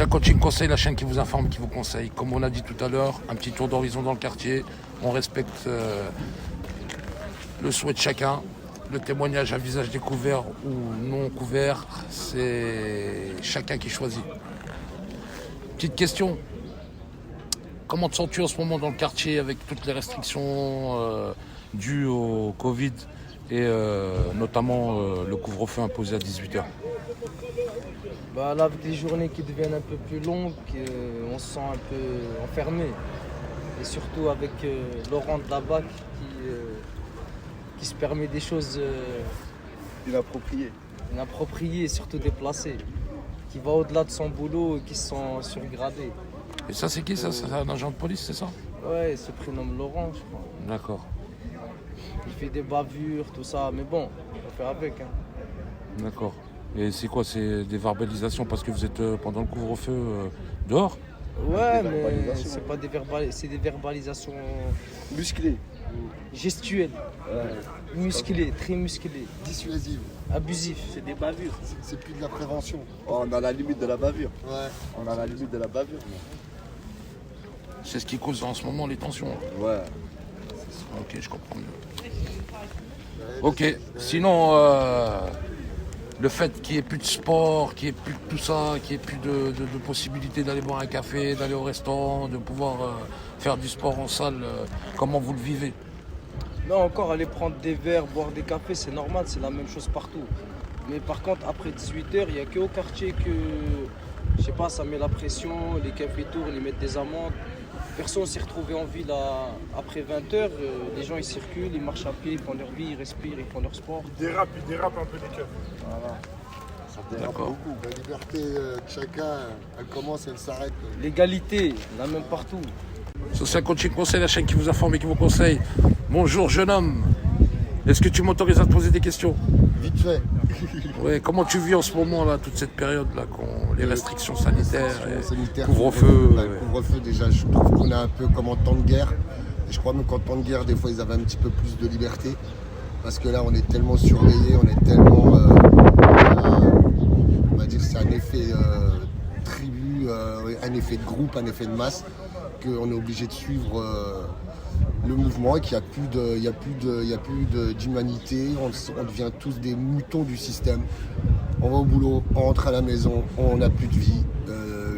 Social Coaching Conseil, la chaîne qui vous informe, qui vous conseille. Comme on a dit tout à l'heure, un petit tour d'horizon dans le quartier. On respecte le souhait de chacun. Le témoignage à visage découvert ou non couvert, c'est chacun qui choisit. Petite question. Comment te sens-tu en ce moment dans le quartier avec toutes les restrictions dues au Covid et notamment le couvre-feu imposé à 18h? Bah là, avec les journées qui deviennent un peu plus longues, on se sent un peu enfermé. Et surtout avec Laurent de la BAC qui se permet des choses inappropriées et surtout déplacées. Qui va au-delà de son boulot et qui se sent surgradé. Et ça, c'est qui ça? C'est un agent de police, c'est ça? Ouais, il se prénomme Laurent, je crois. D'accord. Il fait des bavures, tout ça, mais bon, on va faire avec. Hein. D'accord. Et c'est quoi? C'est des verbalisations parce que vous êtes pendant le couvre-feu dehors? Ouais, mais c'est pas c'est des verbalisations Musclé. gestuelles, musclées, très musclées, Dissuasive. abusifs. C'est des bavures. C'est plus de la prévention. Oh, on a la limite de la bavure. Ouais. On a la limite de la bavure. C'est ce qui cause en ce moment les tensions. Ouais. Ok, je comprends mieux. Ok, sinon, le fait qu'il n'y ait plus de sport, qu'il n'y ait plus de tout ça, qu'il n'y ait plus de possibilité d'aller boire un café, d'aller au restaurant, de pouvoir faire du sport en salle, comment vous le vivez? Non, encore aller prendre des verres, boire des cafés, c'est normal, c'est la même chose partout. Mais par contre, après 18h, il n'y a qu'au quartier que, je sais pas, ça met la pression, les cafés tournent, ils mettent des amendes. Personne s'est retrouvé en ville après 20h, les gens ils circulent, ils marchent à pied, ils font leur vie, ils respirent, ils font leur sport. Ils dérapent un peu les keufs. Voilà. Ça dérape D'accord. beaucoup. La liberté de chacun, elle commence et elle s'arrête. L'égalité, la même partout. Social Coaching Conseil, la chaîne qui vous informe et qui vous conseille. Bonjour jeune homme, est-ce que tu m'autorises à te poser des questions? Vite fait. Ouais, comment tu vis en ce moment là, toute cette période là, les restrictions sanitaires, et Sanitaire, couvre-feu, Bah, le couvre-feu, déjà, je trouve qu'on est un peu comme en temps de guerre. Et je crois même qu'en temps de guerre, des fois, ils avaient un petit peu plus de liberté. Parce que là, on est tellement surveillés, on est tellement. On va dire que c'est un effet tribu, un effet de groupe, un effet de masse, qu'on est obligé de suivre le mouvement et qu'il n'y a plus d'humanité. On devient tous des moutons du système. On va au boulot, on rentre à la maison, on n'a plus de vie.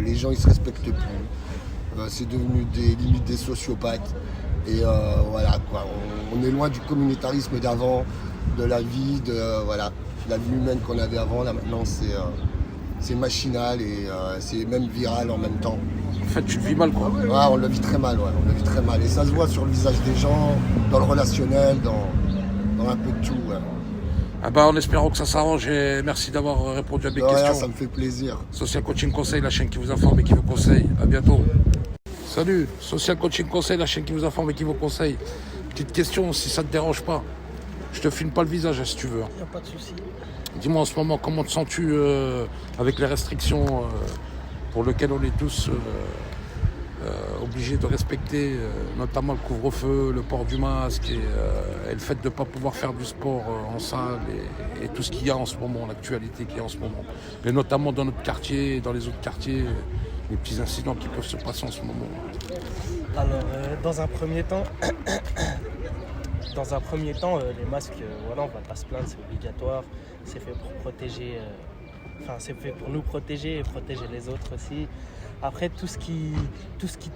Les gens, ils se respectent plus. C'est devenu limite des sociopathes. Et voilà quoi, on est loin du communautarisme d'avant, de la vie, la vie humaine qu'on avait avant. Là maintenant c'est machinal et c'est même viral en même temps. en fait tu le vis mal quoi. Ouais, on le vit très mal, on le vit très mal. Et ça se voit sur le visage des gens, dans le relationnel, dans un peu de tout. Ouais. Ah bah, en espérant que ça s'arrange et merci d'avoir répondu à mes De rien, questions. ça me fait plaisir. Social Coaching Conseil, la chaîne qui vous informe et qui vous conseille. À bientôt. Salut, Social Coaching Conseil, la chaîne qui vous informe et qui vous conseille. Petite question, si ça te dérange pas. Je te filme pas le visage si tu veux. Y a pas de souci. Dis-moi en ce moment, comment te sens-tu avec les restrictions pour lesquelles on est tous obligés de respecter, notamment le couvre-feu, le port du masque et le fait de ne pas pouvoir faire du sport en salle et tout ce qu'il y a en ce moment, l'actualité qu'il y a en ce moment. Mais notamment dans notre quartier et dans les autres quartiers, les petits incidents qui peuvent se passer en ce moment. Alors, dans un premier temps, les masques, voilà, on va pas se plaindre, c'est obligatoire. C'est fait pour protéger, c'est fait pour nous protéger et protéger les autres aussi. Après, tout ce qui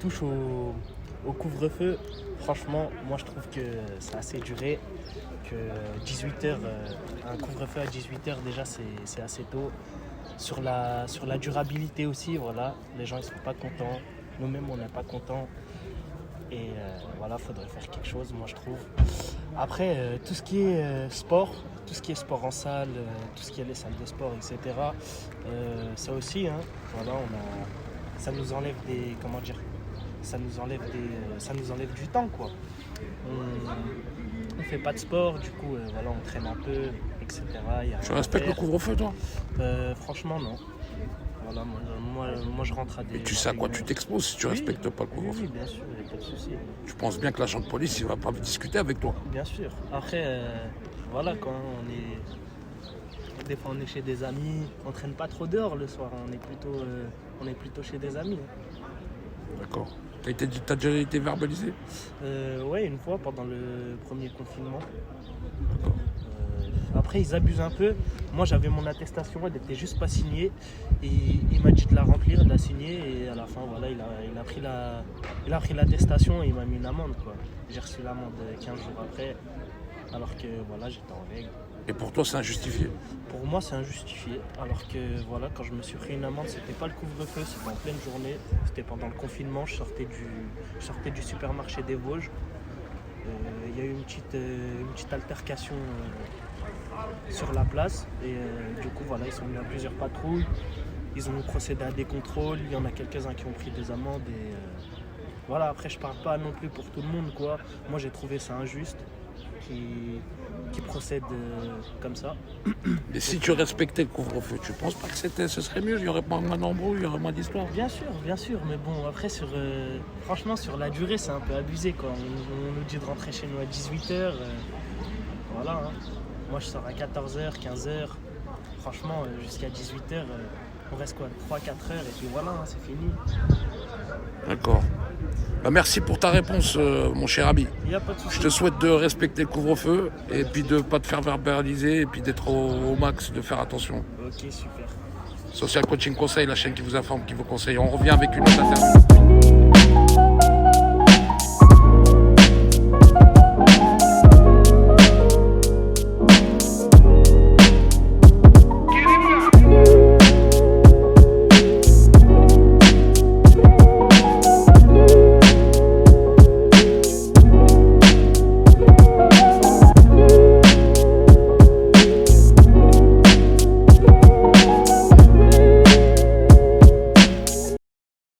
touche au couvre-feu, franchement, moi je trouve que c'est assez duré. Que 18h, un couvre-feu à 18h déjà c'est assez tôt. Sur la durabilité aussi, voilà, les gens ils sont pas contents, nous-mêmes on n'est pas contents. Et voilà, faudrait faire quelque chose, moi je trouve. Après, tout ce qui est sport en salle, tout ce qui est les salles de sport, etc. Ça aussi, hein, voilà, ça nous enlève ça nous enlève du temps, quoi. On fait pas de sport, du coup, voilà, on traîne un peu, etc. Tu respectes le couvre-feu, toi? Franchement, non. Voilà, moi je rentre à des... Et tu sais à quoi tu t'exposes si tu respectes pas le couvre-feu? Oui, bien sûr, il n'y a pas de souci. Tu penses bien que l'agent de police, il va pas discuter avec toi? Bien sûr. Après, voilà, quand on est des fois on est chez des amis. On traîne pas trop dehors le soir, on est plutôt chez des amis. D'accord. T'as déjà été verbalisé? Ouais, une fois pendant le premier confinement. D'accord. Après, ils abusent un peu. Moi, j'avais mon attestation, elle n'était juste pas signée. Et il m'a dit de la remplir, de la signer. Et à la fin, voilà, il a pris l'attestation et il m'a mis une amende, quoi. J'ai reçu l'amende 15 jours après, alors que voilà, j'étais en règle. Et pour toi, c'est injustifié? Pour moi, c'est injustifié. Alors que voilà, quand je me suis pris une amende, c'était pas le couvre-feu, c'était en pleine journée. C'était pendant le confinement. Je sortais du supermarché des Vosges. Il y a eu une petite altercation sur la place. Et du coup, voilà, ils sont venus à plusieurs patrouilles. Ils ont procédé à des contrôles. Il y en a quelques-uns qui ont pris des amendes. Et voilà, après, je parle pas non plus pour tout le monde, quoi. Moi, j'ai trouvé ça injuste qui procède comme ça. Mais si tu respectais le couvre-feu, tu penses pas que ce serait mieux? Il y aurait pas moins d'embrouilles, il y aurait moins d'histoires? Bien sûr, mais bon, après, franchement, sur la durée, c'est un peu abusé, quoi. On nous dit de rentrer chez nous à 18h. Voilà, hein. Moi, je sors à 14h, 15h. Franchement, jusqu'à 18h, on reste quoi, 3-4 heures, et puis voilà, hein, c'est fini. D'accord. Bah, merci pour ta réponse, mon cher ami. Il n'y a pas de souci. Je te souhaite de respecter le couvre-feu et puis de ne pas te faire verbaliser et puis d'être au max, de faire attention. Ok, super. Social Coaching Conseil, la chaîne qui vous informe, qui vous conseille. On revient avec une autre interview.